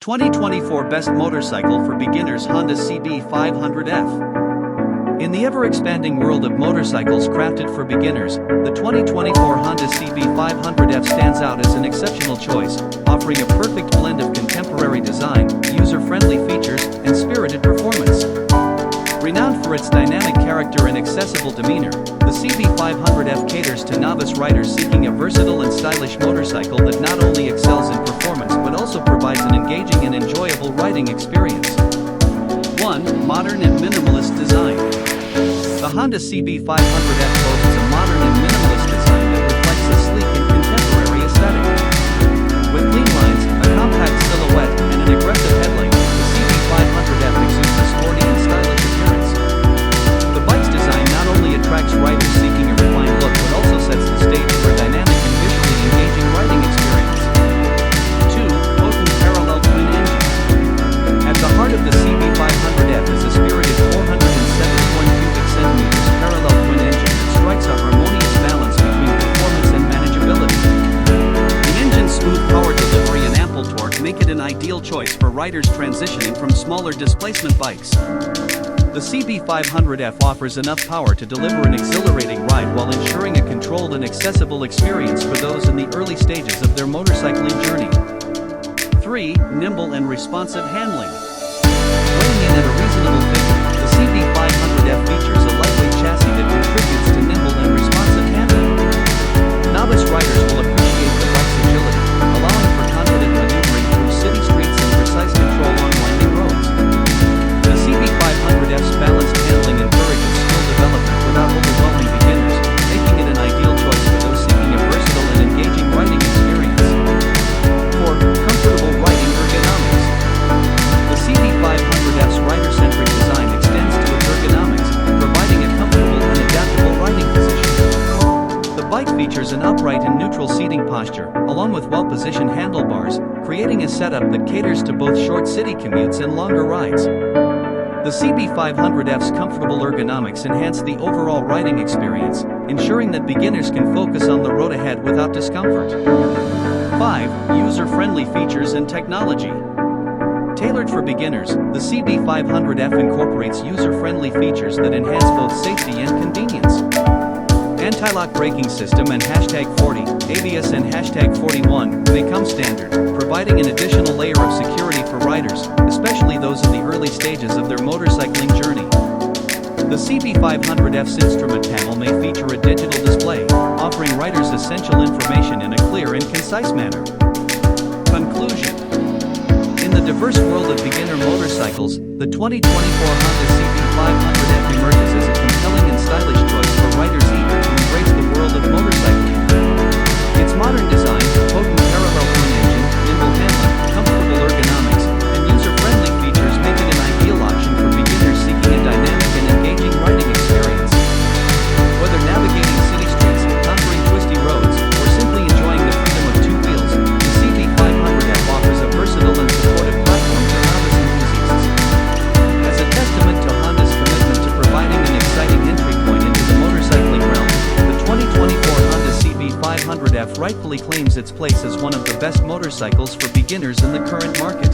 2024 Best Motorcycle for Beginners Honda CB500F. In the ever-expanding world of motorcycles crafted for beginners, the 2024 Honda CB500F stands out as an exceptional choice, offering a perfect blend of contemporary design, user-friendly features, and spirited performance. Renowned for its dynamic character and accessible demeanor, the CB500F caters to novice riders seeking a versatile and stylish motorcycle that not only excels in performance but also provides an engaging and enjoyable riding experience. 1. Modern and minimalist design. The Honda CB500F boasts a modern and minimalist design that reflects a sleek and contemporary aesthetic. With clean lines, a compact silhouette, and an aggressive headlight, the CB500F exudes a sporty and stylish appearance. The bike's design not only attracts riders seeking a refined look but also sets the stage for a dynamic and visually engaging riding experience. 2. Potent parallel twin engine. At the heart of the CB500F is a spirited 471 cubic centimeters parallel twin engine that strikes a harmonious balance between performance and manageability. The engine's smooth power delivery and ample torque make it an ideal choice for riders transitioning from smaller displacement bikes. The CB500F offers enough power to deliver an exhilarating ride while ensuring a controlled and accessible experience for those in the early stages of their motorcycling journey. 3. Nimble and responsive handling. Weighing in at a reasonable figure, the CB500F features a lightweight chassis that contributes to nimble and responsive handling. Novice riders will appreciate the bike's agility, allowing for confident maneuvering through city streets and precise control on winding roads. The CB500F's balanced handling encourages skill development without overwhelming beginners, making it an ideal choice for those seeking a versatile and engaging riding experience. 4. Comfortable riding ergonomics. The CB500F's rider-centric design extends to its ergonomics, providing a comfortable and adaptable riding position. The bike features an upright and neutral seating posture, along with well-positioned handlebars, creating a setup that caters to both short city commutes and longer rides. The CB500F's comfortable ergonomics enhance the overall riding experience, ensuring that beginners can focus on the road ahead without discomfort. 5. User-friendly features and technology. Tailored for beginners, the CB500F incorporates user-friendly features that enhance both safety and convenience. Anti-lock braking system and #40, ABS and #41 may come standard, providing an additional layer of security for riders, especially those in the early stages of their motorcycling journey. The CB500F's instrument panel may feature a digital display, offering riders essential information in a clear and concise manner. Conclusion. In the diverse world of beginner motorcycles, the 2024 Honda CB500F emerges as a compelling and stylish choice for riders eager to embrace the world of motorcycling. Its modern design, potent parallel twin engine, nimble handling, comfortable ergonomics, and user-friendly features make it an ideal option for beginners seeking a dynamic and engaging riding experience. Whether navigating city streets, conquering twisty roads, or simply enjoying the freedom of two wheels, the CB500F offers a versatile and supportive platform for novice enthusiasts. As a testament to Honda's commitment to providing an exciting entry point into the motorcycling realm, the 2024 Honda CB500F rightfully claims its place as one of the best motorcycles for beginners in the current market.